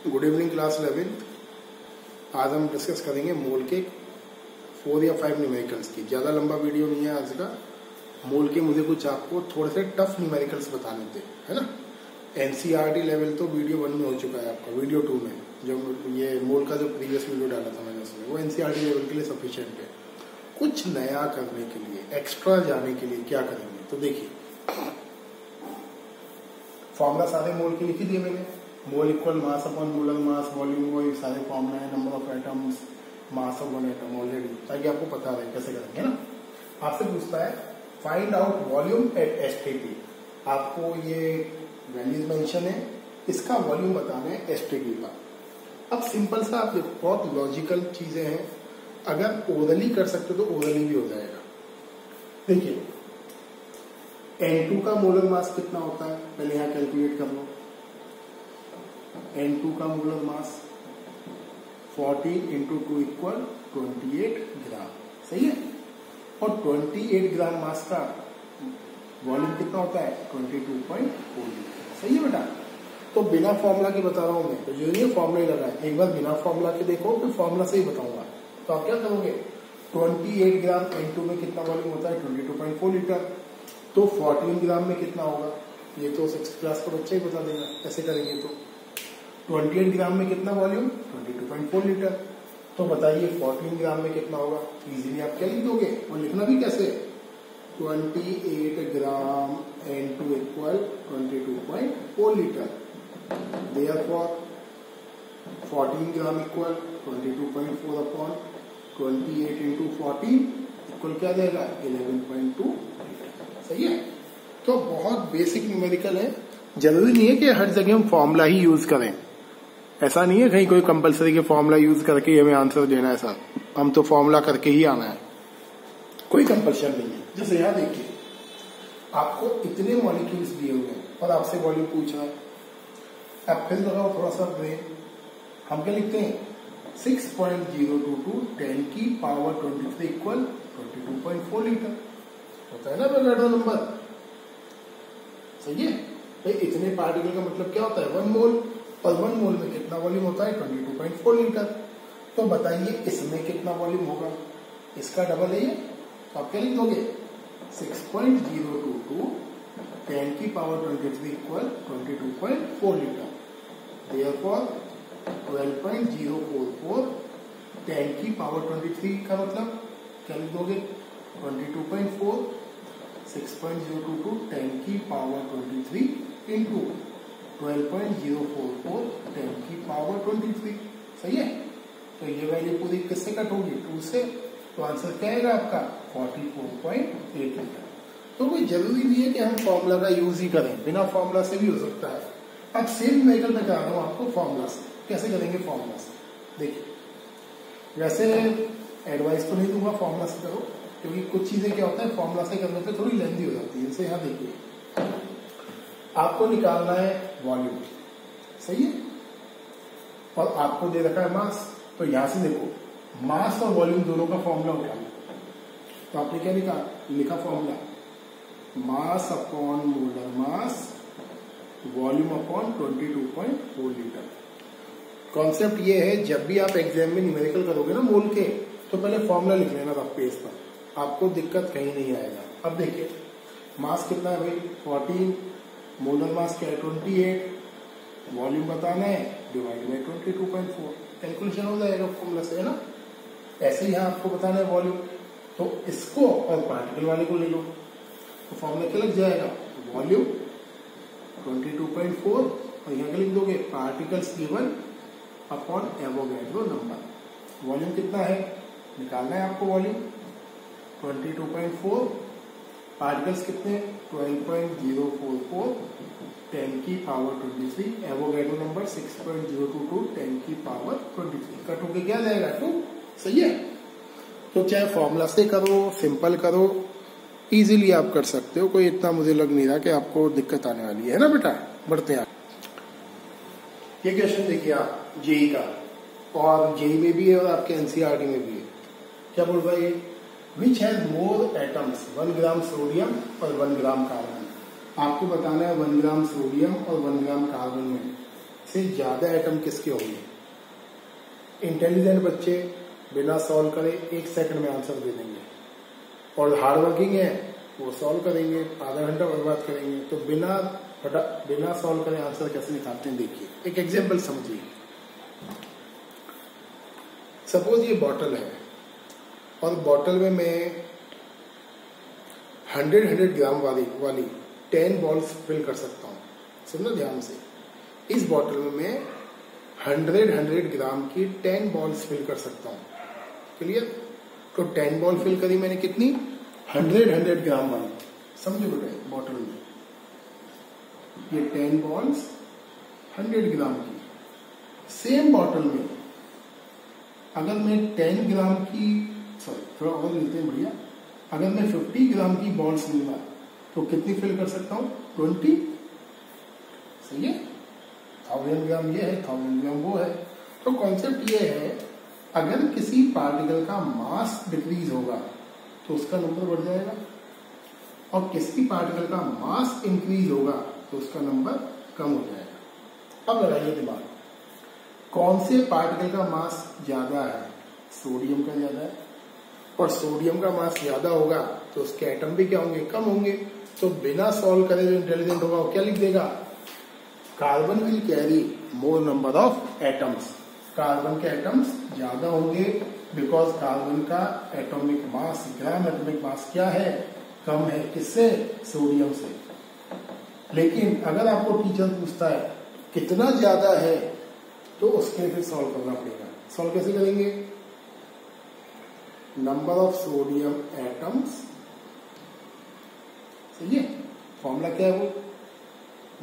Good evening class 11th। आज हम discuss करेंगे मोल के 4 या 5 न्यूमेरिकल्स की। ज्यादा लंबा वीडियो नहीं है आज का। मोल के मुझे कुछ आपको थोड़े से टफ न्यूमेरिकल्स बताने थे, है ना। एनसीईआरटी लेवल तो वीडियो 1 में हो चुका है आपका। वीडियो 2 में जब ये मोल का जो प्रीवियस वीडियो डाला था मैंने उसमें, वो एनसीईआरटी लेवल के लिए सफिशिएंट है। कुछ नया करने के लिए, एक्स्ट्रा जाने के लिए क्या करेंगे, तो देखिए फॉर्मूला सारे मोल के लिख दिए मैंने। मोल इक्वल मास अपॉन मोलर मास, वॉल्यूम, वो सारे फॉर्मूला है, number of atoms, mass of one atom already, ताकि आपको पता रहे कैसे करेंगे ना। आपसे पूछता है find out volume at STP. आपको ये वैल्यूज मेंशन है, इसका वॉल्यूम बताना है एसटीपी का। अब सिंपल सा आप देखो, बहुत लॉजिकल चीजें हैं। अगर ओरली कर सकते तो ओरली भी हो जाएगा। देखिए N2 का मोलर मास कितना होता है, पहले यहां कैलकुलेट कर लो। N2 का मोलर मास 14 इंटू 2 इक्वल 28 ग्राम, सही है। और 28 ग्राम मास का वॉल्यूम कितना होता है 22.4 लीटर, सही है बेटा। तो बिना फॉर्मूला के बता रहा हूं मैं, तो जो ये फॉर्मूला लगा है, एक बार बिना फॉर्मूला के देखो, फिर फॉर्मूला से ही बताऊंगा। तो आप क्या करोगे, 28 ग्राम N2 में कितना वॉल्यूम होता है 22.4 लीटर। तो 14 ग्राम में कितना होगा, ये तो 6th क्लास का बच्चा ही बता देगा कैसे करेंगे। तो 28 ग्राम में कितना वॉल्यूम 22.4 लीटर। तो बताइए 14 ग्राम में कितना होगा। इजीली आप क्या लिख दोगे, और लिखना भी कैसे, 28 ग्राम N2 इक्वल 22.4 लीटर। देयरफॉर 14 ग्राम इक्वल 22.4 अपॉन 28 इंटू 14 इक्वल क्या देगा 11.2 लीटर, सही है। तो बहुत बेसिक न्यूमेरिकल है। जरूरी नहीं है कि हर जगह हम फॉर्मूला ही यूज करें, ऐसा नहीं है कहीं कोई कंपलसरी के फॉर्मूला यूज करके हमें आंसर देना है। सर हम तो फॉर्मूला करके ही आना है, कोई कंपल्शन नहीं है। जैसे यहां देखिए, आपको इतने मॉलिक्यूल्स दिए हुए हैं और आपसे वॉल्यूम पूछ रहा है। अब फिर लगाओ थोड़ा सा ब्रेन। हम क्या लिखते हैं 6.022 10 की पावर 23 इक्वल 22.4 लीटर होता है ना बेटा नंबर, सही है। भाई इतने पार्टिकल का मतलब क्या होता है 1 मोल, और 1 मोल में कितना वॉल्यूम होता है 22.4 लीटर। तो बताइए इसमें कितना वॉल्यूम होगा, इसका डबल है ये। तो आप क्या लिख दोगे 6.022 10 की पावर 23 इक्वल 22.4 लीटर। देयरफॉर 12.044 10 की पावर 23 का मतलब क्या लिख दोगे 22.4 6.022 10 की पावर 23 इंटू 12.044 10 की पावर 23, सही है। तो ये वैल्यू पूरी किससे कट होगी 2 से, तो आंसर क्या आएगा आपका 44.8 लीटर। तो कोई जरूरी नहीं है कि हम फॉर्मूला का यूज ही करें, बिना फॉर्मूला से भी हो सकता है। अब सेम मेथड में करा रहा हूं आपको फॉर्मूला से। कैसे करेंगे फॉर्मूला से, देखिए वैसे एडवाइस तो नहीं दूंगा फॉर्मूला से करो, क्योंकि कुछ चीजें क्या होता है फॉर्मूला से करने पे थोड़ी लेंथी हो जाती है। जैसे यहाँ देखिए, आपको निकालना है वॉल्यूम, सही है, और आपको दे रखा है मास। तो यहां से देखो मास और वॉल्यूम दोनों का फॉर्मूला उठा लो। तो आपने क्या लिखा फॉर्मूला मास अपॉन मोलर मास, वॉल्यूम अपॉन 22.4 लीटर। कॉन्सेप्ट ये है, जब भी आप एग्जाम में न्यूमेरिकल करोगे ना मोल के, तो पहले फॉर्मूला लिख लेना रफ पेज पर, आपको दिक्कत कहीं नहीं आएगा। अब देखिए मास कितना है भाई 14, मोलर मास क्या है 28, वॉल्यूम बताना है डिवाइड बाई 22.4, कैलकुलेशन हो जाएगा फॉर्मूला से, है ना। ऐसे ही यहाँ आपको बताना है वॉल्यूम, तो इसको और पार्टिकल वाले को ले लो, तो फॉर्मूला क्या लग जाएगा वॉल्यूम 22.4, और यहाँ क्या लिख दोगे particles given upon Avogadro number. Volume कितना है निकालना है आपको, वॉल्यूम 22.4, पार्टिकल्स कितने 12.044 10 की पावर 23, एवोगैड्रो नंबर 6.022 10 की पावर 23, कट होके क्या जाएगा 2, सही है। तो चाहे फॉर्मूला से करो, सिंपल करो, इजीली आप कर सकते हो। कोई इतना मुझे लग नहीं रहा कि आपको दिक्कत आने वाली है ना बेटा। बढ़ते हैं, ये क्वेश्चन देखिए आप जेई का, और जेई में भी है और आपके एनसीईआरटी में भी है। क्या बोल रहा है, which has more atoms 1 gram sodium और 1 ग्राम कार्बन। आपको बताना है 1 ग्राम सोडियम और 1 ग्राम कार्बन में से ज्यादा एटम किसके होंगे? इंटेलिजेंट बच्चे बिना सॉल्व करे 1 सेकंड में आंसर दे देंगे, और हार्ड वर्किंग है वो सॉल्व करेंगे, आधा घंटा बर्बाद करेंगे। तो बिना सॉल्व करे आंसर कैसे निकालते हैं देखिए, एक एग्जांपल समझिए। सपोज ये बॉटल है और बॉटल में मैं 100 ग्राम वाली 10 बॉल्स फिल कर सकता हूँ। सुनना ध्यान से, इस बॉटल में मैं 100 ग्राम की 10 बॉल्स फिल कर सकता हूँ। क्लियर? तो 10 बॉल फिल करी मैंने कितनी? 100 ग्राम वाली। समझो बेटा, बॉटल में ये 10 बॉल्स 100 ग्राम की। सेम बॉटल में अगर मैं 10 ग्राम की, सॉरी थोड़ा और लेते हैं बढ़िया, अगर मैं 50 ग्राम की बॉल्स लूंगा तो कितनी फिल कर सकता हूं? 20। सही है? 1000 ग्राम ये है, 1000 ग्राम वो है। तो कॉन्सेप्ट ये है, अगर किसी पार्टिकल का मास डिक्रीज होगा तो उसका नंबर बढ़ जाएगा, और किसी पार्टिकल का मास इंक्रीज होगा तो उसका नंबर कम हो जाएगा। अब लगाइए दिमाग, कौन से पार्टिकल का मास ज्यादा है? सोडियम का ज्यादा है, और सोडियम का मास ज्यादा होगा तो उसके एटम भी क्या होंगे? कम होंगे। तो बिना सॉल्व करे जो इंटेलिजेंट होगा वो क्या लिख देगा? Carbon will carry more number of atoms. Carbon के एटम्स ज्यादा होंगे बिकॉज कार्बन का atomic mass, gram atomic mass क्या है? कम है। किससे? सोडियम से। लेकिन अगर आपको टीचर पूछता है कितना ज्यादा है, तो उसके फिर सॉल्व करना पड़ेगा। सॉल्व कैसे करेंगे? नंबर ऑफ सोडियम एटम्स, सही है? फॉर्मूला क्या है वो?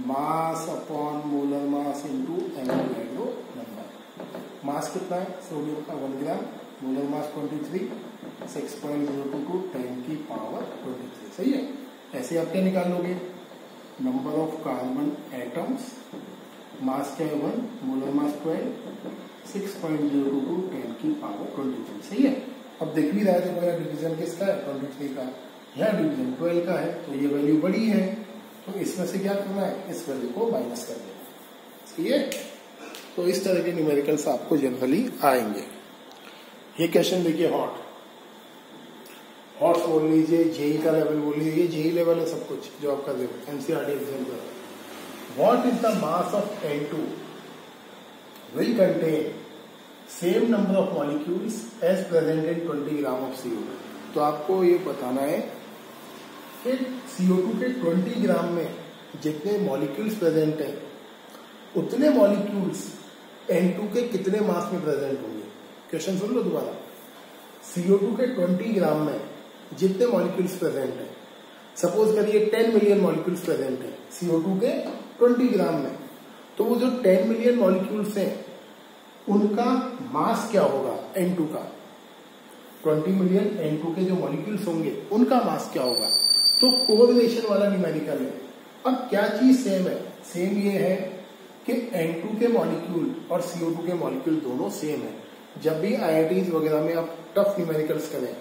Mass upon molar mass into Avogadro number. Mass कितना है सोडियम का? 1 ग्राम। मोलर मास 23, 6.022 10 की पावर 23। सही है? ऐसे आप क्या निकाल लोगे? नंबर ऑफ कार्बन एटम्स, मास क्या है 1, मोलर मास 12, 6.022 10 की पावर 23। सही है? अब देख भी रहा है तो डिवीजन किसका है? 23 का। यहाँ डिवीजन 12 का है, तो ये वैल्यू बड़ी है, तो इसमें से क्या करना है? इस वैल्यू को माइनस कर देना। सही है? तो इस तरह के न्यूमेरिकल्स आपको जनरली आएंगे। ये क्वेश्चन देखिए, हॉट बोल लीजिए, जेई का लेवल बोल लीजिए, ये जेई लेवल है सब कुछ जो आपका एनसीईआरटी एग्जाम का। What is the mass of N2 will contain same number of molecules as present in 20 gram of CO2। तो आपको ये बताना है कि CO2 के 20 ग्राम में जितने मॉलिक्यूल्स प्रेजेंट हैं उतने मॉलिक्यूल्स N2 के कितने मास में प्रेजेंट होंगे। क्वेश्चन सुन लो दोबारा। CO2 के 20 ग्राम में जितने मॉलिक्यूल्स प्रेजेंट हैं, सपोज करिए 10 मिलियन मॉलिक्यूल्स प्रेजेंट हैं CO2 के 20 ग्राम में, तो वो जो 10 मिलियन मॉलिक्यूल्स हैं उनका मास क्या होगा? N2 का। 20 मिलियन N2 के जो मॉलिक्यूल्स होंगे उनका मास क्या होगा? तो कोरिलेशन वाला न्यूमेरिकल है। अब क्या चीज सेम है? सेम ये है कि N2 के मॉलिक्यूल और CO2 के मॉलिक्यूल दोनों सेम है। जब भी IITs वगैरह में आप टफ न्यूमेरिकल्स करें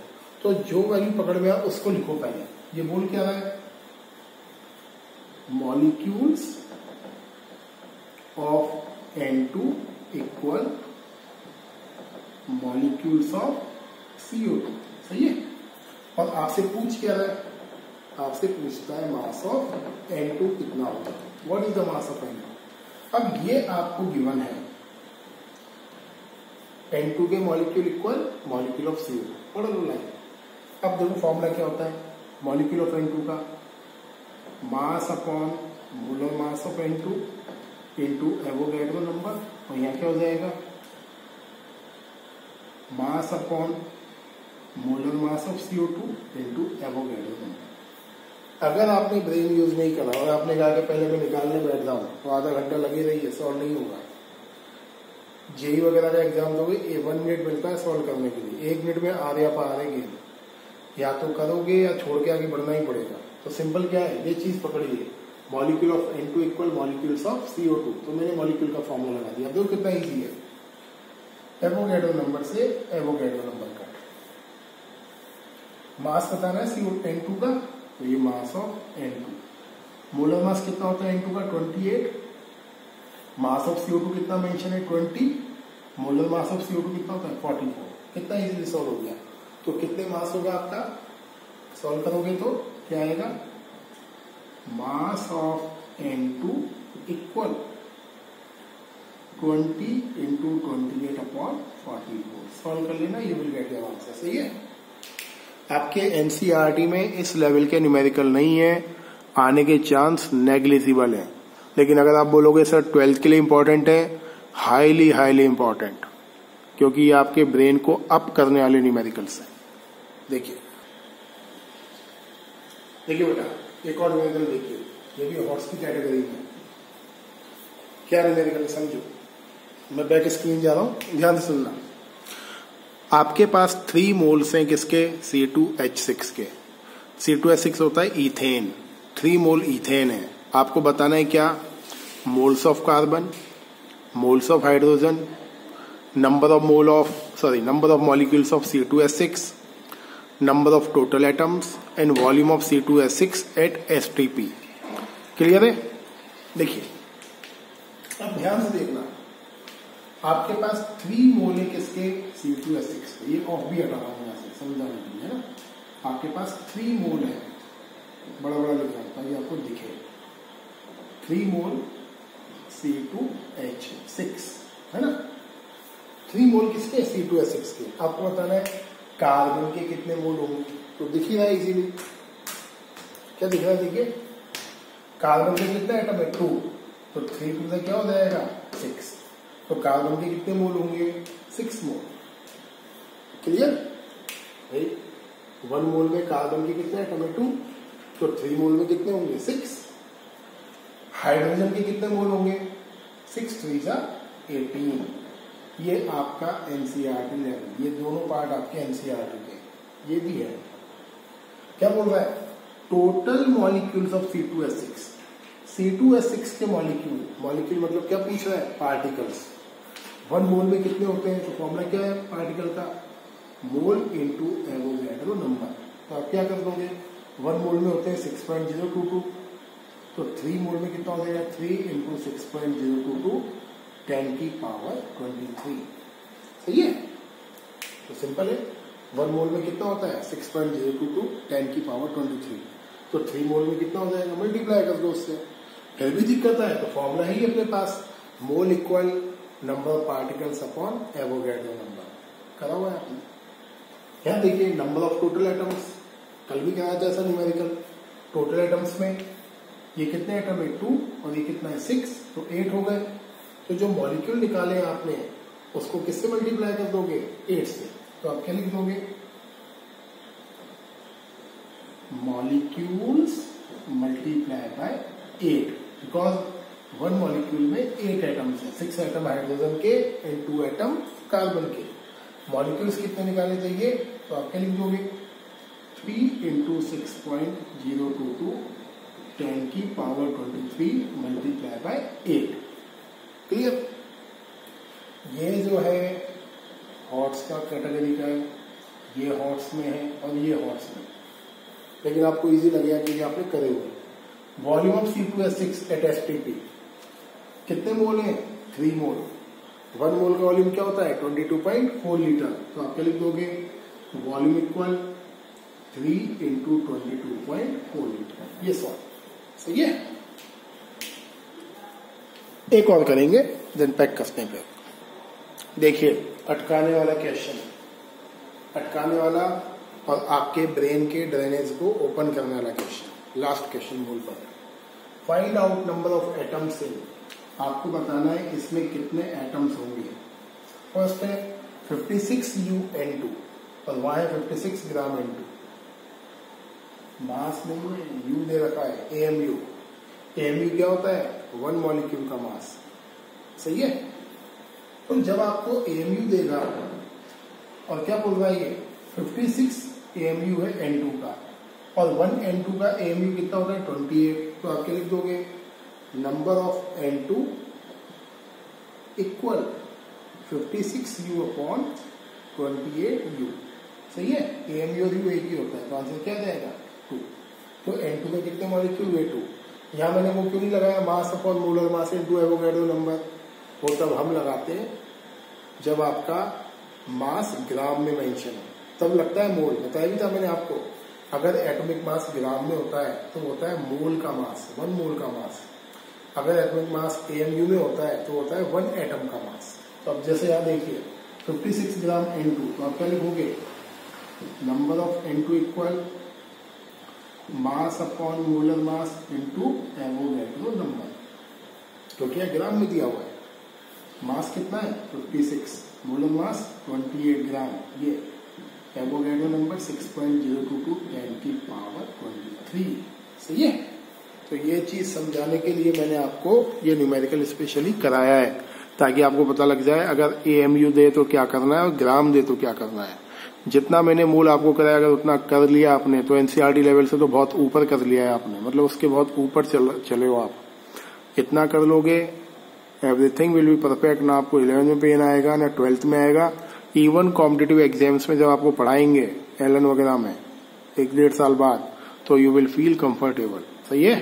तो जो वैल्यू पकड़ में आए उसको लिखो पहले। ये बोल क्या रहा है? Molecules of N2 equal molecules of CO2। सही है? और आपसे पूछ क्या रहा है? आपसे पूछता है मास ऑफ N2 कितना होगा। What is the mass of N2? अब ये आपको गिवन है N2 के molecule equal molecule of CO2। पढ़ लो लाइन। अब देखो फॉर्मूला क्या होता है मॉलिक्यूल ऑफ N2 का? मास upon molar mass of N2 into Avogadro number, और यहाँ क्या हो जाएगा? मास upon molar mass of CO2 into Avogadro number. अगर आपने ब्रेन यूज नहीं करा और आपने कहा कि पहले मैं निकालने बैठ जाऊं तो आधा घंटा लगे रहिए, सॉल्व नहीं होगा। जेई वगैरह का एग्जाम दोगे 1 मिनट मिलता है सॉल्व करने के लिए, 1 मिनट में आर या पार है गेम। या तो करोगे या छोड़ के आगे बढ़ना ही पड़ेगा। तो सिंपल क्या है, ये चीज पकड़िए, molecule of N2 equal molecules of CO2। तो मैंने मॉलिक्यूल का फॉर्मूला लगा दिया। देखो कितना इजी है, एवोगैड्रो नंबर से एवोगैड्रो नंबर कट। मास बताना है N2 का, तो ये mass of N2। Molar mass कितना होता है N2 का? 28। मास ऑफ CO2 कितना मेंशन है 20, मोलर मास ऑफ CO2 कितना होता है 44। कितना इजीली सॉल्व हो गया। तो कितने मास होगा आपका, सॉल्व करोगे तो क्या आएगा, mass of N2 equal 20 into 28/44। Solve कर लेना, you will get your answer. सही है। आपके एनसीईआरटी में इस लेवल के न्यूमेरिकल नहीं है, आने के चांस नेग्लिजिबल है। लेकिन अगर आप बोलोगे सर 12th के लिए इंपॉर्टेंट है, हाईली हाईली इंपॉर्टेंट, क्योंकि ये आपके ब्रेन को अप करने वाले न्यूमेरिकल्स हैं। देखिए देखिए बेटा, एक और न्यूमेरिकल देखिए, ये भी हॉर्स की कैटेगरी में। क्या न्यूमेरिकल समझो, मैं बैक स्क्रीन जा रहा हूं, ध्यान से सुनना। आपके पास 3 मोल्स हैं किसके, C2H6 के। C2H6 होता है ईथेन, 3 मोल ईथेन है। आपको बताना है क्या, moles of carbon, moles of hydrogen, number of molecules of C2H6, number of total atoms and volume of C2H6 at STP। Clear है। देखिए अब ध्यान से देखना, आपके पास 3 मोल है किसके, C2H6 के। ये ऑफ भी हटा रहा हूं यहां से समझाने के लिए, है ना। आपके पास 3 मोल है, बड़ा बड़ा लिखा होता है, ये आपको दिखे, 3 मोल C2H6, है ना। 3 मोल किसके, C2H6 के। आपको बताना है कार्बन के कितने मोल होंगे, तो दिख रहा है इजीली, क्या दिख रहा है, देखिए कार्बन के कितने एटम है 2, तो 3 2 क्या हो जाएगा 6। तो कार्बन के कितने मोल होंगे 6 मोल। क्लियर भाई, 1 मोल में कार्बन के कितने एटम है 2, तो 3 मोल में कितने होंगे 6। हाइड्रोजन के कितने मोल होंगे 6 3 18। ये आपका एनसीईआरटी लेवल, ये दोनों पार्ट आपके एनसीईआरटी के। ये भी है, क्या बोल रहा है, total molecules of C2H6। C2H6 के मॉलिक्यूल मतलब क्या पूछ रहा है, पार्टिकल्स। 1 मोल में कितने होते हैं, तो फॉर्मूला क्या है पार्टिकल का, मोल इंटू एवोगैड्रो नंबर। तो आप क्या कर दोगे, 1 मोल में होते हैं 6.022, तो 3 मोल में कितना हो जाएगा 3 इंटू 6.022 10 की पावर 23। सही है। तो सिंपल है, 1 मोल में कितना होता है 6.022 10 की पावर 23। तो 3 मोल में कितना हो जाएगा, मल्टीप्लाई कर दो उससे। फिर भी दिक्कत है तो फॉर्मूला है ही अपने पास, mole equal number of particles upon Avogadro number. करा हुआ है आपने। यहाँ देखिए नंबर ऑफ टोटल एटम्स, कल भी कराया था ऐसा न्यूमेरिकल। टोटल एटम्स में ये कितने एटम है 2 और ये कितना है 6, तो 8 हो गए। तो जो मॉलिक्यूल निकाले आपने उसको किससे मल्टीप्लाई कर दोगे 8 से, तो आप क्या लिख दोगे, molecules multiply by 8, because 1 molecule में 8 एटम्स है, 6 एटम हाइड्रोजन के एंड 2 एटम कार्बन के। मॉलिक्यूल्स कितने निकाले चाहिए, तो आप क्या लिख दोगे 3 इंटू 6.022 10 की पावर 23 मल्टीप्लाई बाय 8। क्लियर। ये जो है हॉट्स का कैटेगरी का है, ये हॉट्स में है और ये हॉट्स में, लेकिन आपको इजी लगेगा कि आपने करे हुए। Volume of C2H6 at STP कितने मोल है 3 मोल। 1 मोल का वॉल्यूम क्या होता है 22.4 लीटर। तो आप क्या लिख दोगे, वॉल्यूम इक्वल 3 इंटू 22.4 लीटर। ये सॉल्व। सही है। एक और करेंगे देन पैक करते हैं। देखिए अटकाने वाला क्वेश्चन, अटकाने वाला और आपके ब्रेन के ड्रेनेज को ओपन करने वाला क्वेश्चन। लास्ट क्वेश्चन बोल पर find out number of atoms in. आपको बताना है इसमें कितने एटम्स होंगे। फर्स्ट है 56U N2 और वहां है 56 ग्राम N2। मास नहीं है, यू दे रखा है AMU। AMU क्या होता है 1 मॉलिक्यूल का मास। सही है। तो जब आपको AMU देगा और क्या बोल रहा है ये 56 AMU है N2 का और 1 N2 का AMU कितना होता है 28। तो आप क्या लिख दोगे, number of N2 equal 56U upon 28U। सही है। AMU और U एक ही होता है, तो आंसर क्या जाएगा 2। तो N2 में कितने मॉलिक्यूल हुए 2। यहाँ मैंने वो क्यों नहीं लगाया मास upon molar mass into Avogadro number, वो तब हम लगाते हैं जब आपका मास ग्राम में मेंशन हो, तब लगता है मोल। बताया भी था मैंने आपको, अगर एटॉमिक मास ग्राम में होता है तो होता है मोल का मास, 1 मोल का मास। अगर एटॉमिक मास AMU में होता है तो होता है 1 एटम का मास। तो अब जैसे यहाँ देखिए 56 ग्राम N2, तो आप क्या लिखोगे, number of N2 equal mass upon molar mass into Avogadro number. तो क्या ग्राम में दिया हुआ है, मास कितना है 56, मोलर मास 28 ग्राम, ये एवोगैड्रो नंबर 6.022 10 की पावर 23। सही है। तो ये चीज समझाने के लिए मैंने आपको ये न्यूमेरिकल स्पेशली कराया है, ताकि आपको पता लग जाए अगर AMU दे तो क्या करना है और ग्राम दे तो क्या करना है। जितना मैंने मूल आपको कराया अगर उतना कर लिया आपने तो NCERT लेवल से तो बहुत ऊपर कर लिया है आपने, मतलब उसके बहुत ऊपर चले हो आप। इतना कर लोगे एवरीथिंग विल बी परफेक्ट। ना आपको 11th में पेन आएगा ना 12th में आएगा। इवन कॉम्पिटिटिव एग्जाम्स में जब आपको पढ़ाएंगे LN वगैरह में 1-1.5 साल बाद, तो यू विल फील कंफर्टेबल। सही है।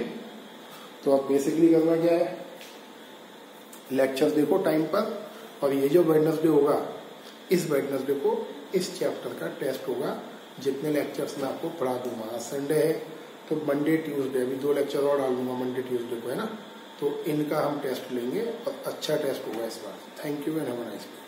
तो अब बेसिकली करना क्या है, लेक्चर देखो टाइम पर, और ये जो वेडनेसडे होगा, इस वेडनेसडे को इस चैप्टर का टेस्ट होगा। जितने लेक्चर्स मैं आपको पढ़ा दूंगा, आज संडे है तो मंडे ट्यूसडे अभी 2 लेक्चर और डाल दूंगा मंडे ट्यूसडे को, है ना। तो इनका हम टेस्ट लेंगे और अच्छा टेस्ट होगा इस बार। Thank you and have a nice day.